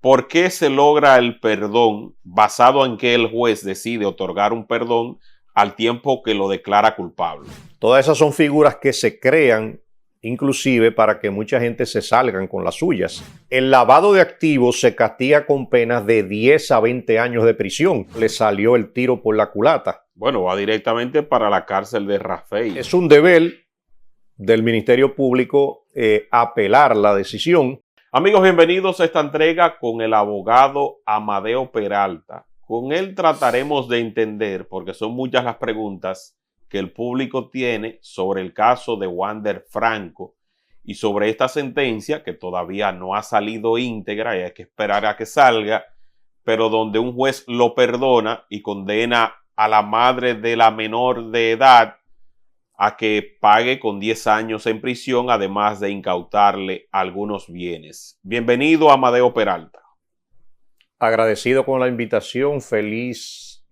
¿Por qué se logra el perdón basado en que el juez decide otorgar un perdón al tiempo que lo declara culpable? Todas esas son figuras que se crean inclusive para que mucha gente se salgan con las suyas. El lavado de activos se castiga con penas de 10 a 20 años de prisión. Le salió el tiro por la culata. Bueno, va directamente para la cárcel de Rafael. Es un deber del Ministerio Público apelar la decisión. Amigos, bienvenidos a esta entrega con el abogado Amadeo Peralta. Con él trataremos de entender, porque son muchas las preguntas que el público tiene sobre el caso de Wander Franco y sobre esta sentencia que todavía no ha salido íntegra y hay que esperar a que salga, pero donde un juez lo perdona y condena a la madre de la menor de edad a que pague con 10 años en prisión, además de incautarle algunos bienes. Bienvenido, Amadeo Peralta. Agradecido con la invitación, feliz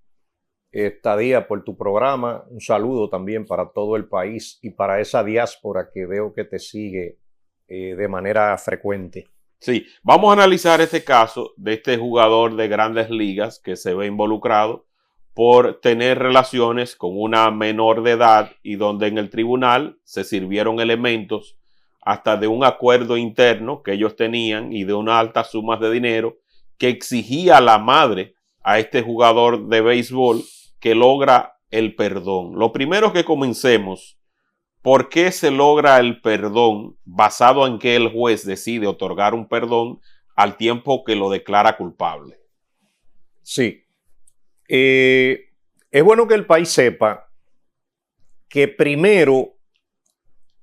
estadía por tu programa. Un saludo también para todo el país y para esa diáspora que veo que te sigue de manera frecuente. Sí, vamos a analizar este caso de este jugador de Grandes Ligas que se ve involucrado por tener relaciones con una menor de edad y donde en el tribunal se sirvieron elementos hasta de un acuerdo interno que ellos tenían y de unas altas sumas de dinero que exigía la madre a este jugador de béisbol que logra el perdón. Lo primero que comencemos, ¿por qué se logra el perdón basado en que el juez decide otorgar un perdón al tiempo que lo declara culpable? Sí. Es bueno que el país sepa que primero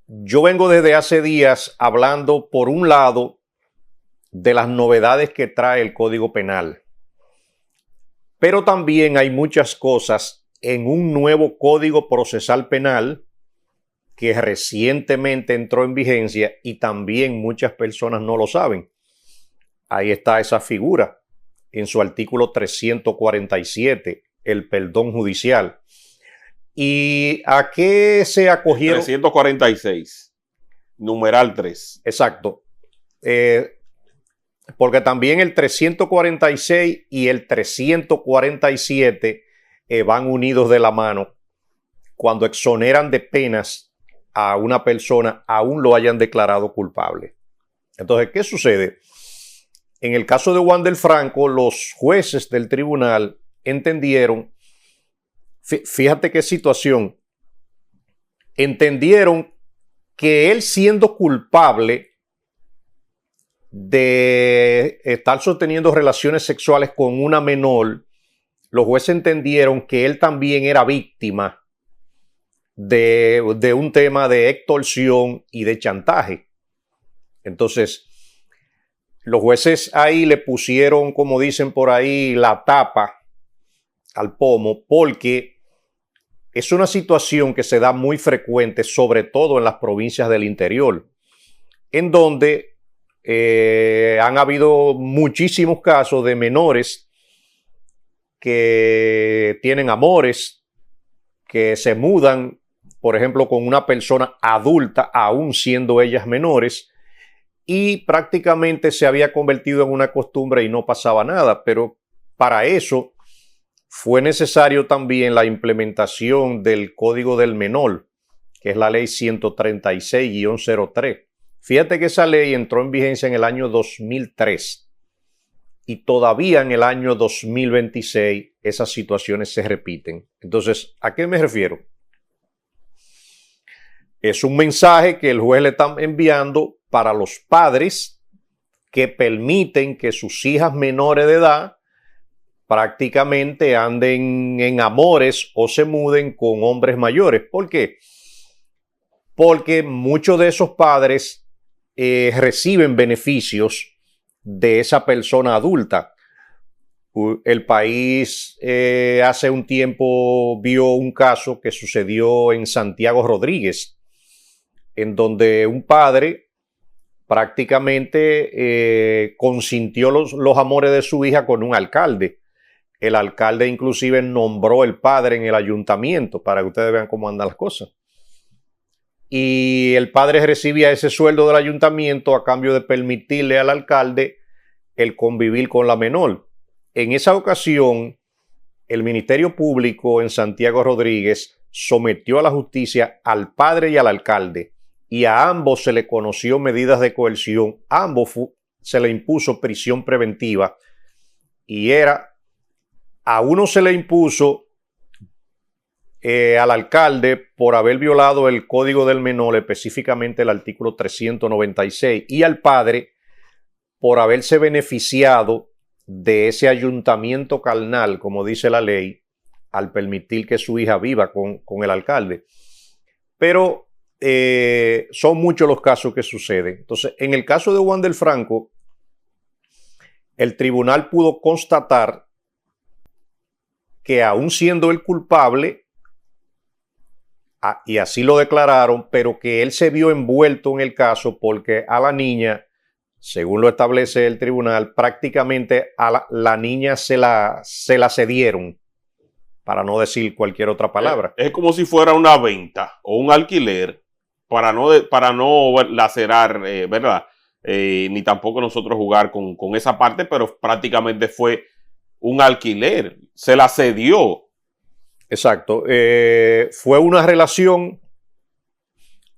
yo vengo desde hace días hablando por un lado de las novedades que trae el Código Penal, pero también hay muchas cosas en un nuevo Código Procesal Penal que recientemente entró en vigencia y también muchas personas no lo saben. Ahí está esa figura en su artículo 347, el perdón judicial. ¿Y a qué se acogieron? 346, numeral 3. Exacto. Porque también el 346 y el 347 van unidos de la mano cuando exoneran de penas a una persona aún lo hayan declarado culpable. Entonces, ¿qué sucede? En el caso de Wander Franco, los jueces del tribunal entendieron, fíjate qué situación, entendieron que él siendo culpable de estar sosteniendo relaciones sexuales con una menor, los jueces entendieron que él también era víctima de un tema de extorsión y de chantaje. Entonces, los jueces ahí le pusieron, como dicen por ahí, la tapa al pomo, porque es una situación que se da muy frecuente, sobre todo en las provincias del interior, en donde han habido muchísimos casos de menores que tienen amores, que se mudan, por ejemplo, con una persona adulta, aún siendo ellas menores, y prácticamente se había convertido en una costumbre y no pasaba nada. Pero para eso fue necesario también la implementación del Código del Menor, que es la ley 136-03. Fíjate que esa ley entró en vigencia en el año 2003 y todavía en el año 2026 esas situaciones se repiten. Entonces, ¿a qué me refiero? Es un mensaje que el juez le está enviando para los padres que permiten que sus hijas menores de edad prácticamente anden en amores o se muden con hombres mayores. ¿Por qué? Porque muchos de esos padres reciben beneficios de esa persona adulta. El país hace un tiempo vio un caso que sucedió en Santiago Rodríguez, en donde un padre prácticamente consintió los amores de su hija con un alcalde. El alcalde inclusive nombró el padre en el ayuntamiento para que ustedes vean cómo andan las cosas. Y el padre recibía ese sueldo del ayuntamiento a cambio de permitirle al alcalde el convivir con la menor. En esa ocasión, el Ministerio Público en Santiago Rodríguez sometió a la justicia al padre y al alcalde, y a ambos se le conoció medidas de coerción, a ambos se le impuso prisión preventiva, y a uno se le impuso al alcalde por haber violado el Código del Menor, específicamente el artículo 396, y al padre por haberse beneficiado de ese ayuntamiento carnal, como dice la ley, al permitir que su hija viva con el alcalde. Pero son muchos los casos que suceden. Entonces, en el caso de Wander Franco, el tribunal pudo constatar que aún siendo el culpable, y así lo declararon, pero que él se vio envuelto en el caso porque a la niña, según lo establece el tribunal, prácticamente a la niña se la cedieron, para no decir cualquier otra palabra. Es como si fuera una venta o un alquiler, para no lacerar, ¿verdad? Ni tampoco nosotros jugar con esa parte, pero prácticamente fue un alquiler, se la cedió. Exacto. Fue una relación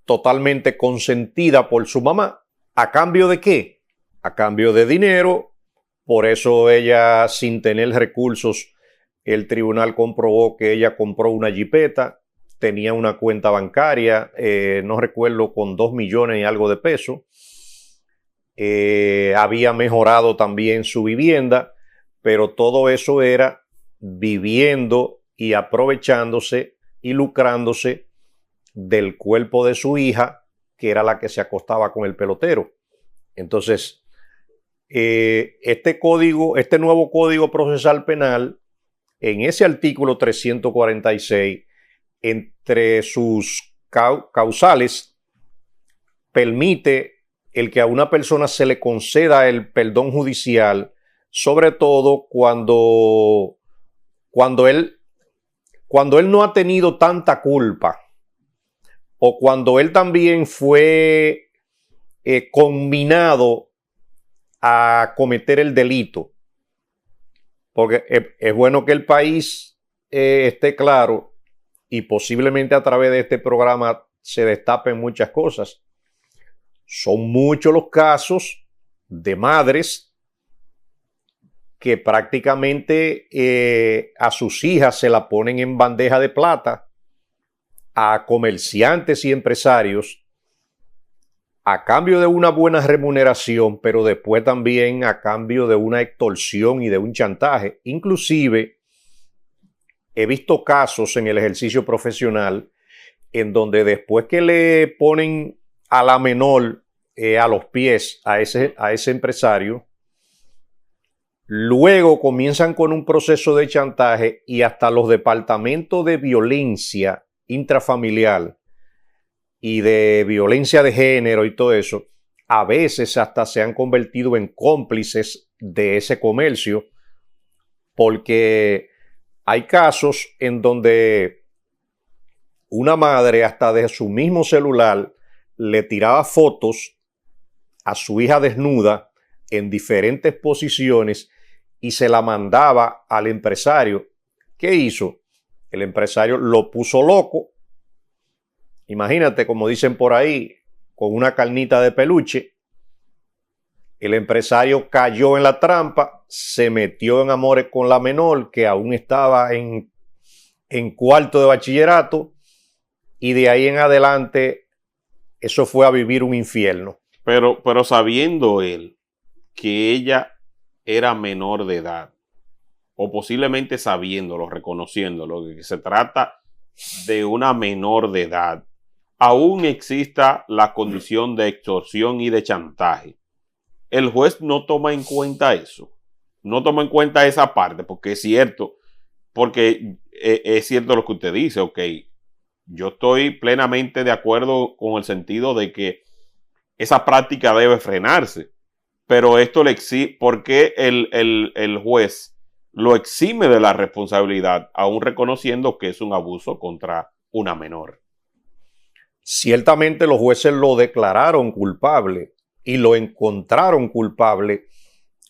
totalmente consentida por su mamá. ¿A cambio de qué? A cambio de dinero. Por eso ella, sin tener recursos, el tribunal comprobó que ella compró una jipeta, tenía una cuenta bancaria, no recuerdo, con 2 millones y algo de pesos. Había mejorado también su vivienda, pero todo eso era viviendo y aprovechándose y lucrándose del cuerpo de su hija, que era la que se acostaba con el pelotero. Entonces, este nuevo Código Procesal Penal, en ese artículo 346, entre sus causales, permite el que a una persona se le conceda el perdón judicial, sobre todo cuando él no ha tenido tanta culpa, o cuando él también fue conminado a cometer el delito. Porque es bueno que el país esté claro, y posiblemente a través de este programa se destapen muchas cosas. Son muchos los casos de madres que prácticamente a sus hijas se la ponen en bandeja de plata, a comerciantes y empresarios, a cambio de una buena remuneración, pero después también a cambio de una extorsión y de un chantaje. Inclusive, he visto casos en el ejercicio profesional en donde después que le ponen a la menor a los pies a ese empresario, luego comienzan con un proceso de chantaje, y hasta los departamentos de violencia intrafamiliar y de violencia de género y todo eso, a veces hasta se han convertido en cómplices de ese comercio, porque hay casos en donde una madre hasta de su mismo celular le tiraba fotos a su hija desnuda en diferentes posiciones y se la mandaba al empresario. ¿Qué hizo? El empresario lo puso loco. Imagínate, como dicen por ahí, con una carnita de peluche. El empresario cayó en la trampa, se metió en amores con la menor, que aún estaba en cuarto de bachillerato, y de ahí en adelante eso fue a vivir un infierno. Pero sabiendo él que ella era menor de edad, o posiblemente sabiéndolo, reconociéndolo, que se trata de una menor de edad, aún exista la condición de extorsión y de chantaje. El juez no toma en cuenta eso, no toma en cuenta esa parte, porque es cierto lo que usted dice, ok, yo estoy plenamente de acuerdo con el sentido de que esa práctica debe frenarse, pero esto le exime, porque el juez lo exime de la responsabilidad, aún reconociendo que es un abuso contra una menor. Ciertamente los jueces lo declararon culpable y lo encontraron culpable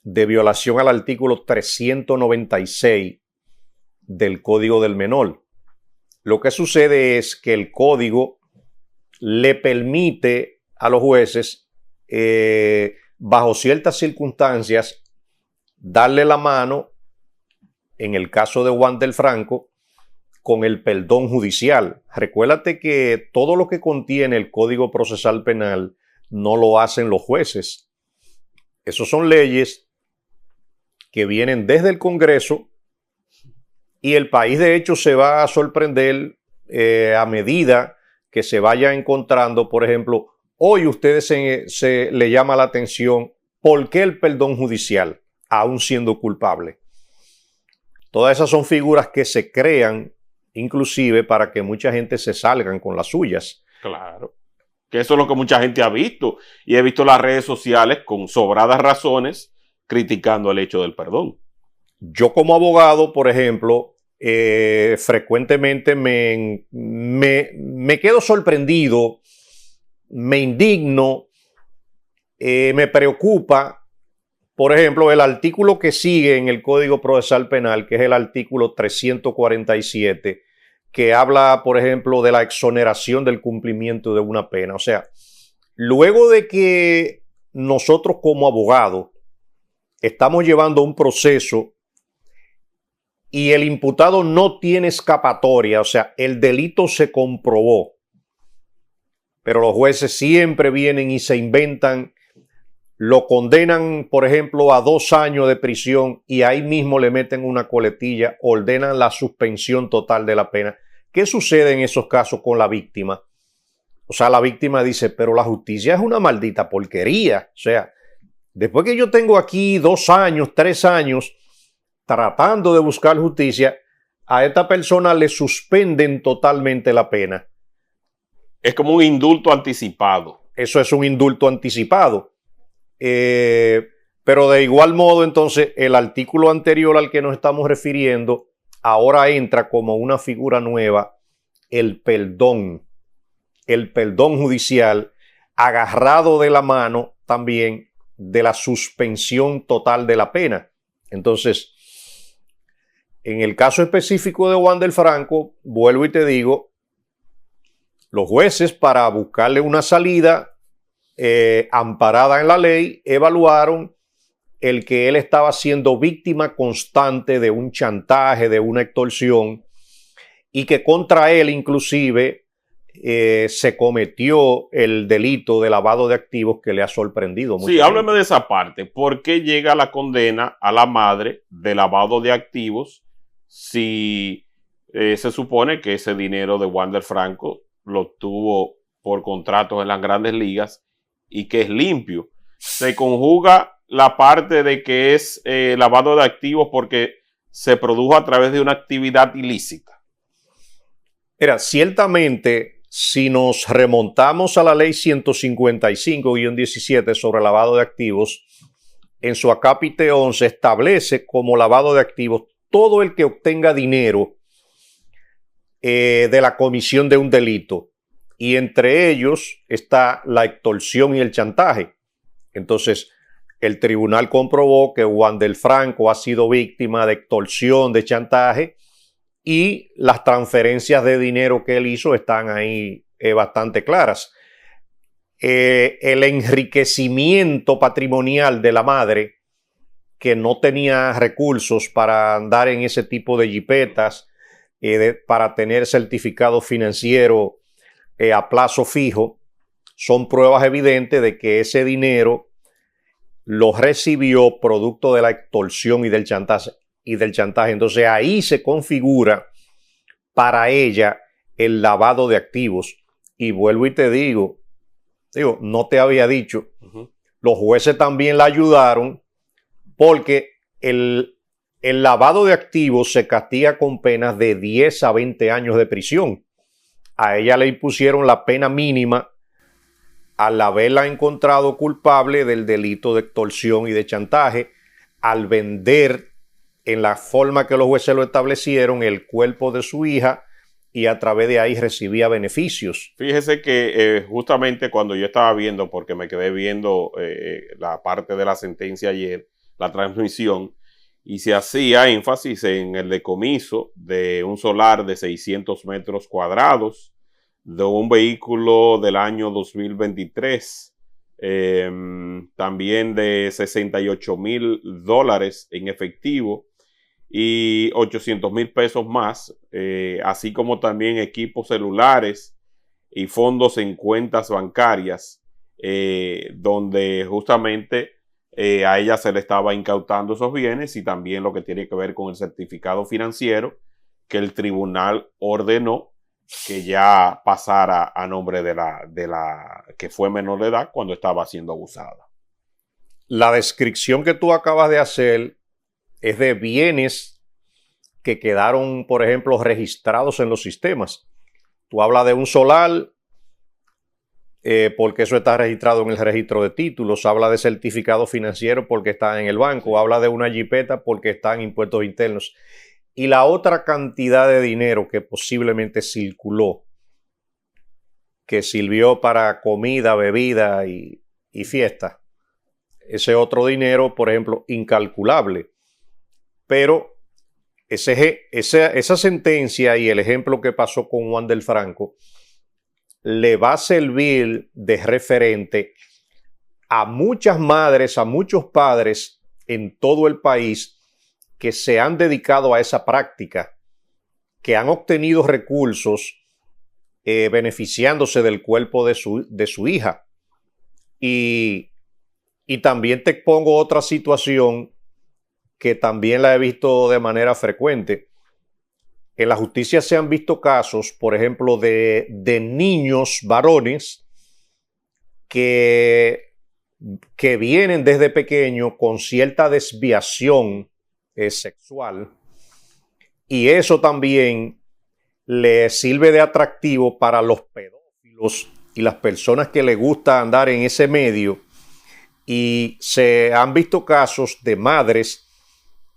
de violación al artículo 396 del Código del Menor. Lo que sucede es que el código le permite a los jueces, bajo ciertas circunstancias, darle la mano, en el caso de Wander Franco, con el perdón judicial. Recuérdate que todo lo que contiene el Código Procesal Penal no lo hacen los jueces. Esas son leyes que vienen desde el Congreso y el país de hecho se va a sorprender a medida que se vaya encontrando. Por ejemplo, hoy ustedes se le llama la atención ¿por qué el perdón judicial aún siendo culpable? Todas esas son figuras que se crean inclusive para que mucha gente se salgan con las suyas. Claro, que eso es lo que mucha gente ha visto, y he visto las redes sociales con sobradas razones criticando el hecho del perdón. Yo como abogado, por ejemplo, frecuentemente me quedo sorprendido, me indigno, me preocupa. Por ejemplo, el artículo que sigue en el Código Procesal Penal, que es el artículo 347, que habla, por ejemplo, de la exoneración del cumplimiento de una pena. O sea, luego de que nosotros como abogados estamos llevando un proceso y el imputado no tiene escapatoria, o sea, el delito se comprobó, pero los jueces siempre vienen y se inventan, lo condenan, por ejemplo, a 2 años de prisión y ahí mismo le meten una coletilla, ordenan la suspensión total de la pena. ¿Qué sucede en esos casos con la víctima? O sea, la víctima dice, pero la justicia es una maldita porquería. O sea, después que yo tengo aquí 2 años, 3 años tratando de buscar justicia, a esta persona le suspenden totalmente la pena. Es como un indulto anticipado. Eso es un indulto anticipado. Pero de igual modo, entonces, el artículo anterior al que nos estamos refiriendo ahora entra como una figura nueva, el perdón judicial, agarrado de la mano también de la suspensión total de la pena. Entonces, en el caso específico de Wander Franco, vuelvo y te digo, los jueces, para buscarle una salida amparada en la ley, evaluaron el que él estaba siendo víctima constante de un chantaje, de una extorsión, y que contra él inclusive se cometió el delito de lavado de activos que le ha sorprendido mucho. Sí, háblame de esa parte. ¿Por qué llega la condena a la madre de lavado de activos si se supone que ese dinero de Wander Franco lo obtuvo por contratos en las grandes ligas y que es limpio? Se conjuga la parte de que es lavado de activos porque se produjo a través de una actividad ilícita. Mira, ciertamente, si nos remontamos a la ley 155-17 sobre lavado de activos, en su acápite 11 establece como lavado de activos todo el que obtenga dinero de la comisión de un delito. Y entre ellos está la extorsión y el chantaje. Entonces, el tribunal comprobó que Wander Franco ha sido víctima de extorsión, de chantaje, y las transferencias de dinero que él hizo están ahí bastante claras. El enriquecimiento patrimonial de la madre, que no tenía recursos para andar en ese tipo de jipetas, para tener certificado financiero a plazo fijo, son pruebas evidentes de que ese dinero lo recibió producto de la extorsión y del chantaje. Entonces ahí se configura para ella el lavado de activos. Y vuelvo y te digo, no te había dicho, los jueces también la ayudaron porque el lavado de activos se castiga con penas de 10 a 20 años de prisión. A ella le impusieron la pena mínima al haberla encontrado culpable del delito de extorsión y de chantaje, al vender en la forma que los jueces lo establecieron el cuerpo de su hija y a través de ahí recibía beneficios. Fíjese que justamente cuando yo estaba viendo, porque me quedé viendo la parte de la sentencia ayer, la transmisión, y se hacía énfasis en el decomiso de un solar de 600 metros cuadrados, de un vehículo del año 2023, también de $68,000 en efectivo y $800,000 más, así como también equipos celulares y fondos en cuentas bancarias, donde justamente a ella se le estaba incautando esos bienes, y también lo que tiene que ver con el certificado financiero que el tribunal ordenó que ya pasara a nombre de la que fue menor de edad cuando estaba siendo abusada. La descripción que tú acabas de hacer es de bienes que quedaron, por ejemplo, registrados en los sistemas. Tú hablas de un solar, porque eso está registrado en el registro de títulos. Habla de certificado financiero porque está en el banco. Habla de una jipeta porque está en impuestos internos. Y la otra cantidad de dinero que posiblemente circuló, que sirvió para comida, bebida y fiesta. Ese otro dinero, por ejemplo, incalculable. Pero esa sentencia y el ejemplo que pasó con Juan del Franco le va a servir de referente a muchas madres, a muchos padres en todo el país que se han dedicado a esa práctica, que han obtenido recursos beneficiándose del cuerpo de su hija. Y también te pongo otra situación que también la he visto de manera frecuente. En la justicia se han visto casos, por ejemplo, de niños varones que vienen desde pequeño con cierta desviación sexual, y eso también le sirve de atractivo para los pedófilos y las personas que les gusta andar en ese medio. Y se han visto casos de madres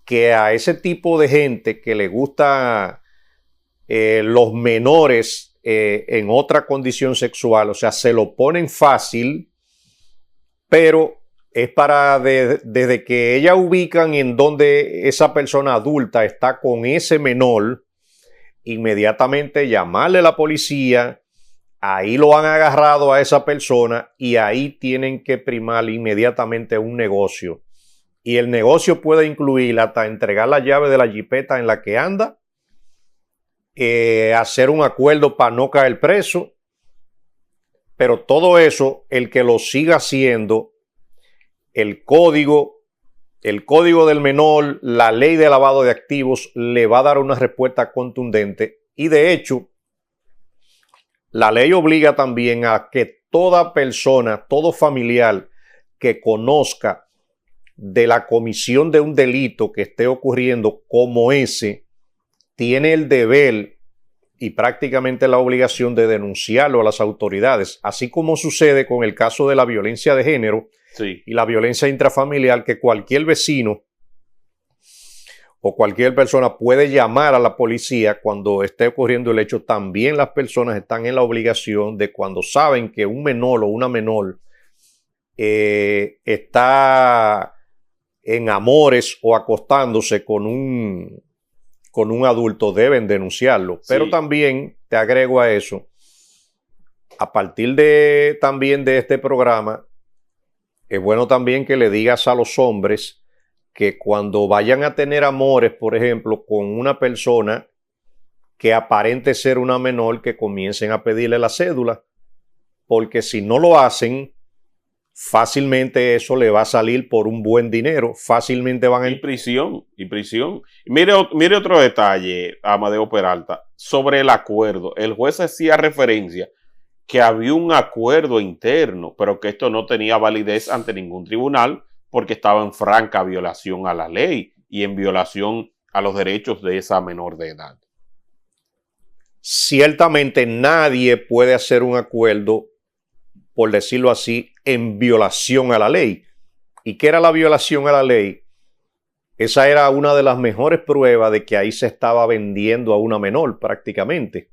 que a ese tipo de gente que le gusta los menores en otra condición sexual, o sea, se lo ponen fácil, pero es para desde que ellas ubican en donde esa persona adulta está con ese menor, inmediatamente llamarle a la policía. Ahí lo han agarrado a esa persona y ahí tienen que primar inmediatamente un negocio. Y el negocio puede incluir hasta entregar la llave de la jipeta en la que anda, hacer un acuerdo para no caer preso. Pero todo eso, el que lo siga haciendo, el código del menor, la ley de lavado de activos, le va a dar una respuesta contundente. Y de hecho, la ley obliga también a que toda persona, todo familiar que conozca de la comisión de un delito que esté ocurriendo como ese, tiene el deber y prácticamente la obligación de denunciarlo a las autoridades, así como sucede con el caso de la violencia de género, sí, y la violencia intrafamiliar, que cualquier vecino o cualquier persona puede llamar a la policía cuando esté ocurriendo el hecho. También las personas están en la obligación de, cuando saben que un menor o una menor está en amores o acostándose con un adulto, deben denunciarlo. Sí. Pero también te agrego a eso, a partir también de este programa, es bueno también que le digas a los hombres que cuando vayan a tener amores, por ejemplo, con una persona que aparente ser una menor, que comiencen a pedirle la cédula, porque si no lo hacen, fácilmente eso le va a salir por un buen dinero, fácilmente van a... Y prisión. Mire otro detalle, Amadeo Peralta, sobre el acuerdo. El juez hacía referencia que había un acuerdo interno, pero que esto no tenía validez ante ningún tribunal, porque estaba en franca violación a la ley y en violación a los derechos de esa menor de edad. Ciertamente nadie puede hacer un acuerdo, por decirlo así, en violación a la ley. ¿Y qué era la violación a la ley? Esa era una de las mejores pruebas de que ahí se estaba vendiendo a una menor prácticamente.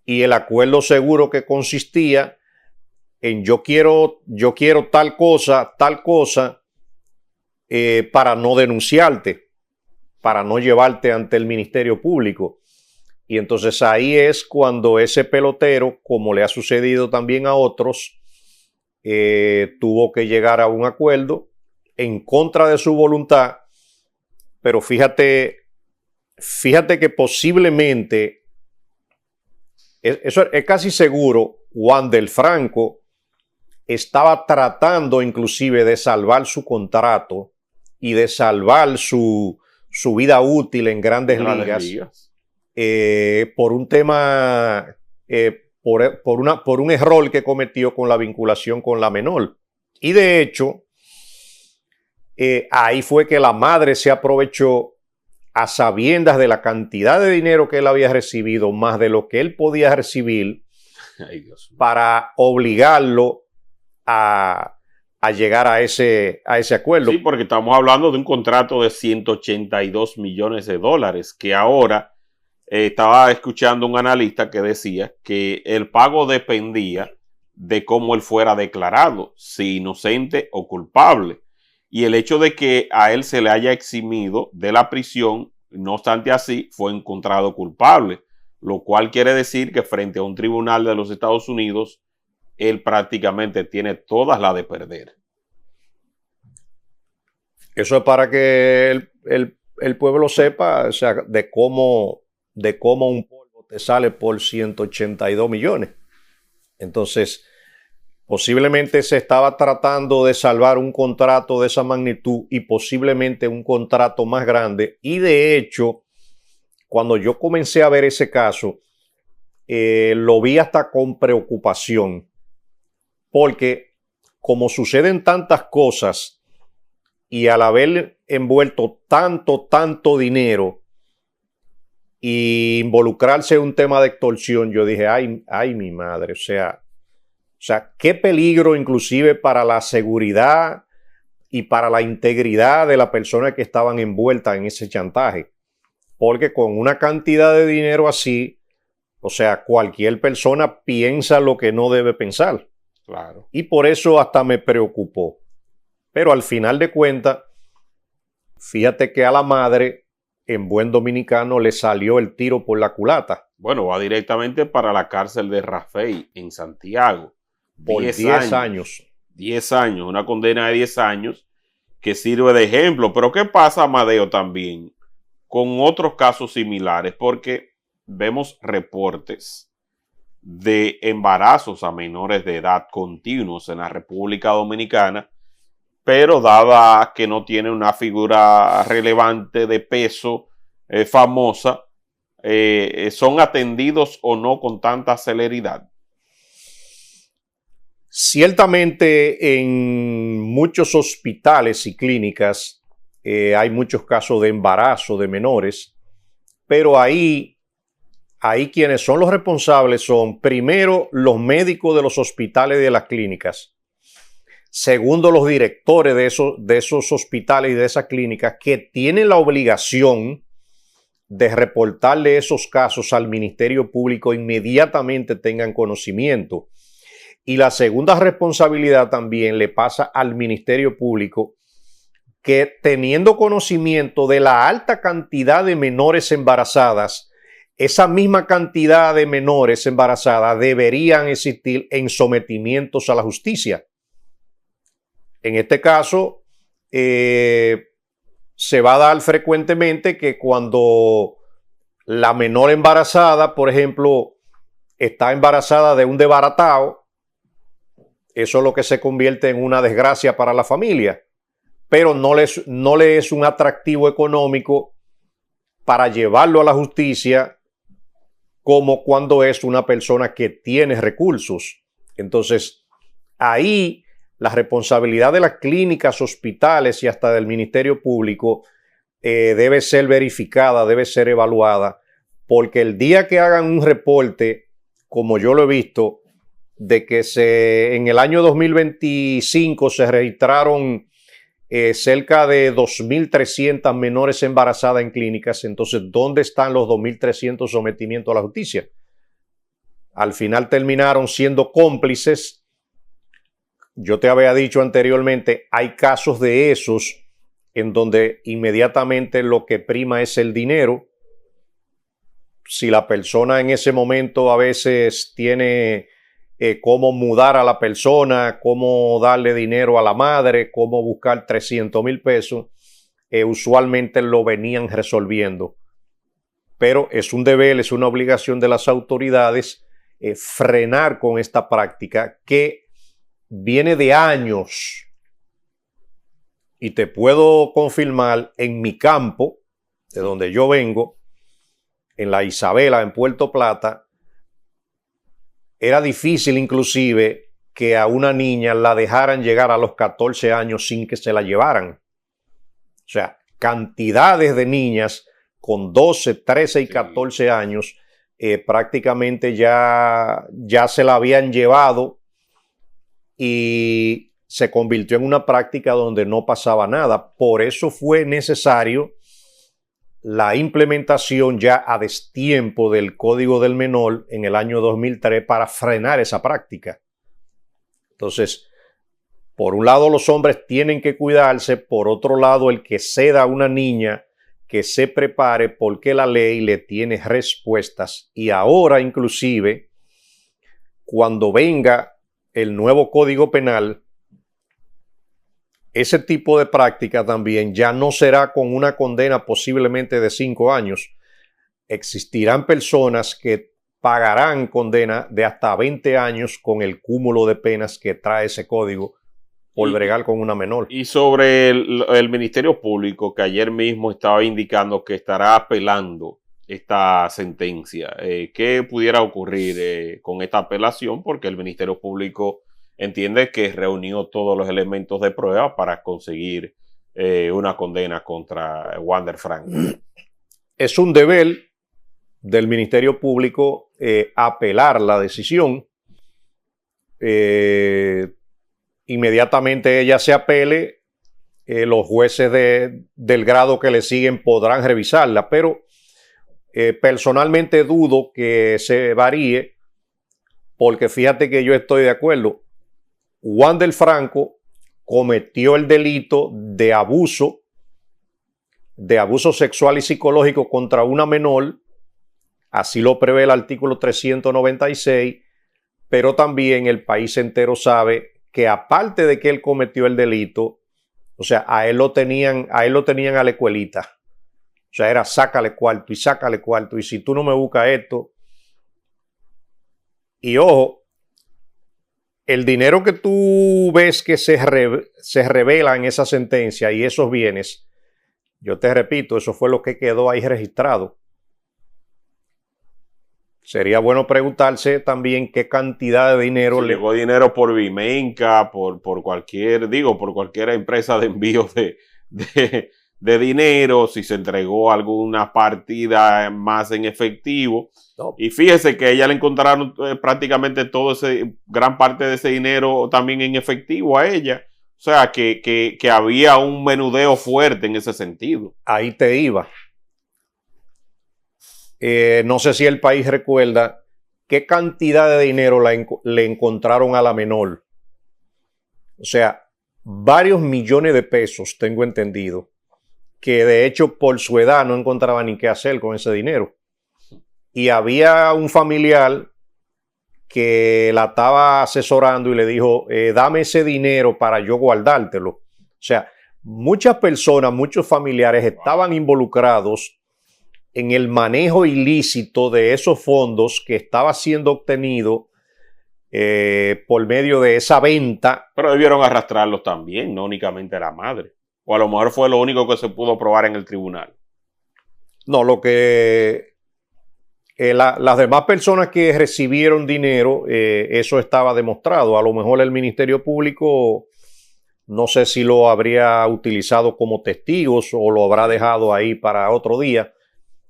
Y el acuerdo seguro que consistía en yo quiero tal cosa, para no denunciarte, para no llevarte ante el Ministerio Público. Y entonces ahí es cuando ese pelotero, como le ha sucedido también a otros, tuvo que llegar a un acuerdo en contra de su voluntad. Pero fíjate que posiblemente, eso es casi seguro, Juan del Franco estaba tratando inclusive de salvar su contrato y de salvar su vida útil en Grandes Ligas. Por un tema, por un error que cometió con la vinculación con la menor. Y de hecho, ahí fue que la madre se aprovechó a sabiendas de la cantidad de dinero que él había recibido, más de lo que él podía recibir, para obligarlo a llegar a ese acuerdo. Sí, porque estamos hablando de un contrato de $182 millones que ahora estaba escuchando un analista que decía que el pago dependía de cómo él fuera declarado, si inocente o culpable. Y el hecho de que a él se le haya eximido de la prisión, no obstante así, fue encontrado culpable, lo cual quiere decir que frente a un tribunal de los Estados Unidos, él prácticamente tiene todas las de perder. Eso es para que el pueblo sepa, o sea, de cómo un polvo te sale por 182 millones. Entonces, posiblemente se estaba tratando de salvar un contrato de esa magnitud y posiblemente un contrato más grande. Y de hecho, cuando yo comencé a ver ese caso, lo vi hasta con preocupación. Porque como suceden tantas cosas y al haber envuelto tanto dinero y involucrarse en un tema de extorsión, yo dije, ay mi madre, o sea, qué peligro inclusive para la seguridad y para la integridad de las personas que estaban envueltas en ese chantaje. Porque con una cantidad de dinero así, o sea, cualquier persona piensa lo que no debe pensar. Claro. Y por eso hasta me preocupó. Pero al final de cuentas, fíjate que a la madre, en buen dominicano, le salió el tiro por la culata. Bueno, va directamente para la cárcel de Rafey en Santiago. Por 10 años. 10 años, una condena de 10 años que sirve de ejemplo. Pero ¿qué pasa, Amadeo, también con otros casos similares? Porque vemos reportes de embarazos a menores de edad continuos en la República Dominicana, pero dada que no tiene una figura relevante de peso famosa, ¿son atendidos o no con tanta celeridad? Ciertamente en muchos hospitales y clínicas hay muchos casos de embarazo de menores, pero ahí quienes son los responsables son, primero, los médicos de los hospitales y de las clínicas. Segundo, los directores de esos hospitales y de esas clínicas que tienen la obligación de reportarle esos casos al Ministerio Público inmediatamente tengan conocimiento. Y la segunda responsabilidad también le pasa al Ministerio Público, que teniendo conocimiento de la alta cantidad de menores embarazadas, esa misma cantidad de menores embarazadas deberían existir en sometimientos a la justicia. En este caso, se va a dar frecuentemente que cuando la menor embarazada, por ejemplo, está embarazada de un desbaratado, eso es lo que se convierte en una desgracia para la familia, pero no le es un atractivo económico para llevarlo a la justicia como cuando es una persona que tiene recursos. Entonces, ahí la responsabilidad de las clínicas, hospitales y hasta del Ministerio Público debe ser verificada, debe ser evaluada, porque el día que hagan un reporte, como yo lo he visto, de que en el año 2025 se registraron cerca de 2.300 menores embarazadas en clínicas, entonces, ¿dónde están los 2.300 sometimientos a la justicia? Al final terminaron siendo cómplices. Yo te había dicho anteriormente, hay casos de esos en donde inmediatamente lo que prima es el dinero. Si la persona en ese momento a veces tiene cómo mudar a la persona, cómo darle dinero a la madre, cómo buscar 300,000 pesos, usualmente lo venían resolviendo. Pero es un deber, es una obligación de las autoridades frenar con esta práctica que viene de años. Y te puedo confirmar, en mi campo, de donde yo vengo, en la Isabela, en Puerto Plata, era difícil inclusive que a una niña la dejaran llegar a los 14 años sin que se la llevaran. O sea, cantidades de niñas con 12, 13 y 14 años prácticamente ya se la habían llevado y se convirtió en una práctica donde no pasaba nada. Por eso fue necesario la implementación ya a destiempo del Código del Menor en el año 2003 para frenar esa práctica. Entonces, por un lado los hombres tienen que cuidarse, por otro lado el que ceda a una niña que se prepare porque la ley le tiene respuestas. Y ahora inclusive, cuando venga el nuevo Código Penal, ese tipo de práctica también ya no será con una condena posiblemente de 5 años. Existirán personas que pagarán condena de hasta 20 años con el cúmulo de penas que trae ese código por bregar con una menor. Y sobre el Ministerio Público, que ayer mismo estaba indicando que estará apelando esta sentencia, ¿qué pudiera ocurrir con esta apelación? Porque el Ministerio Público entiende que reunió todos los elementos de prueba para conseguir una condena contra Wander Franco. Es un deber del Ministerio Público apelar la decisión. Inmediatamente ella se apele, los jueces del grado que le siguen podrán revisarla, pero personalmente dudo que se varíe, porque fíjate que yo estoy de acuerdo. Wander Franco cometió el delito de abuso sexual y psicológico contra una menor, así lo prevé el artículo 396, pero también el país entero sabe que aparte de que él cometió el delito, o sea, a él lo tenían a la escuelita. O sea, era sácale cuarto, y si tú no me buscas esto. Y ojo, el dinero que tú ves que se revela en esa sentencia y esos bienes, yo te repito, eso fue lo que quedó ahí registrado. Sería bueno preguntarse también qué cantidad de dinero si llegó dinero por Vimenca, por cualquier empresa de envío de dinero, si se entregó alguna partida más en efectivo. No. Y fíjese que ella le encontraron prácticamente gran parte de ese dinero también en efectivo a ella. O sea, que había un menudeo fuerte en ese sentido. Ahí te iba. No sé si el país recuerda qué cantidad de dinero le encontraron a la menor. O sea, varios millones de pesos, tengo entendido, que de hecho por su edad no encontraba ni qué hacer con ese dinero. Y había un familiar que la estaba asesorando y le dijo, dame ese dinero para yo guardártelo. O sea, muchas personas, muchos familiares estaban involucrados en el manejo ilícito de esos fondos que estaba siendo obtenido por medio de esa venta. Pero debieron arrastrarlos también, no únicamente la madre. O a lo mejor fue lo único que se pudo probar en el tribunal. No, lo que las demás personas que recibieron dinero, eso estaba demostrado. A lo mejor el Ministerio Público, no sé si lo habría utilizado como testigos o lo habrá dejado ahí para otro día.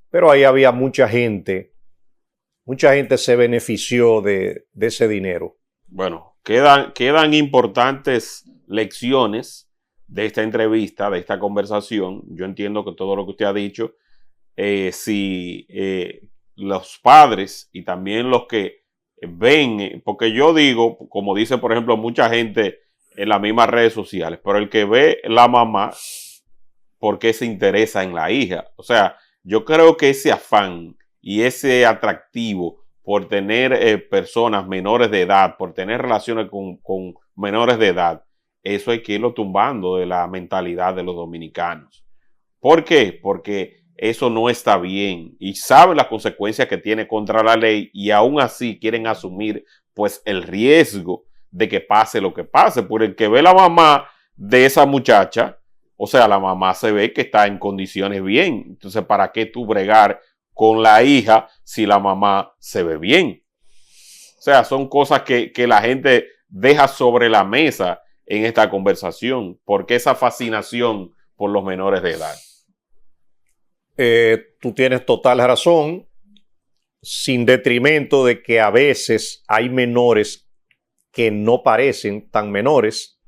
Pero ahí había mucha gente se benefició de ese dinero. Bueno, quedan importantes lecciones de esta entrevista, de esta conversación. Yo entiendo que todo lo que usted ha dicho, si los padres y también los que ven, porque yo digo, como dice por ejemplo mucha gente en las mismas redes sociales, pero el que ve la mamá por qué se interesa en la hija. O sea, yo creo que ese afán y ese atractivo por tener personas menores de edad, por tener relaciones con menores de edad, eso hay que irlo tumbando de la mentalidad de los dominicanos. ¿Por qué? Porque eso no está bien y saben las consecuencias que tiene contra la ley y aún así quieren asumir pues el riesgo de que pase lo que pase. Por el que ve la mamá de esa muchacha, o sea, la mamá se ve que está en condiciones bien. Entonces, ¿para qué tú bregar con la hija si la mamá se ve bien? O sea, son cosas que la gente deja sobre la mesa en esta conversación. ¿Por qué esa fascinación por los menores de edad? Tú tienes total razón, sin detrimento de que a veces hay menores que no parecen tan menores,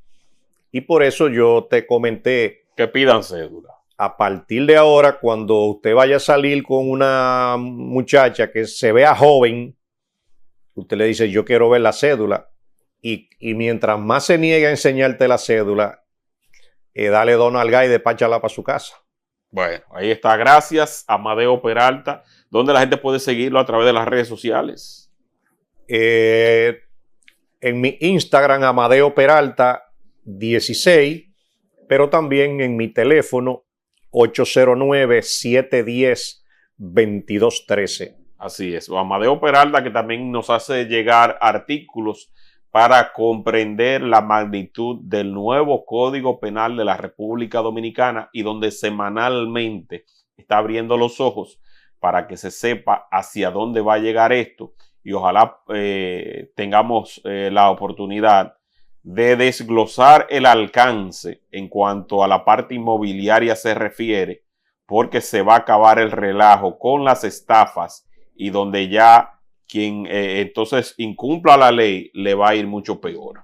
y por eso yo te comenté que pidan cédula. A partir de ahora, cuando usted vaya a salir con una muchacha que se vea joven, usted le dice, yo quiero ver la cédula, y mientras más se niegue a enseñarte la cédula, dale dos nalgas y despáchala para su casa. Bueno, ahí está. Gracias, Amadeo Peralta. ¿Dónde la gente puede seguirlo? A través de las redes sociales. En mi Instagram, Amadeo Peralta 16, pero también en mi teléfono 809-710-2213. Así es. Amadeo Peralta, que también nos hace llegar artículos para comprender la magnitud del nuevo Código Penal de la República Dominicana y donde semanalmente está abriendo los ojos para que se sepa hacia dónde va a llegar esto y ojalá tengamos la oportunidad de desglosar el alcance en cuanto a la parte inmobiliaria se refiere, porque se va a acabar el relajo con las estafas y donde ya quien entonces incumpla la ley le va a ir mucho peor.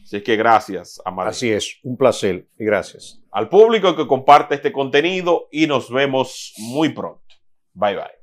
Así que gracias, Amadeo. Así es, un placer y gracias. Al público que comparte este contenido y nos vemos muy pronto. Bye bye.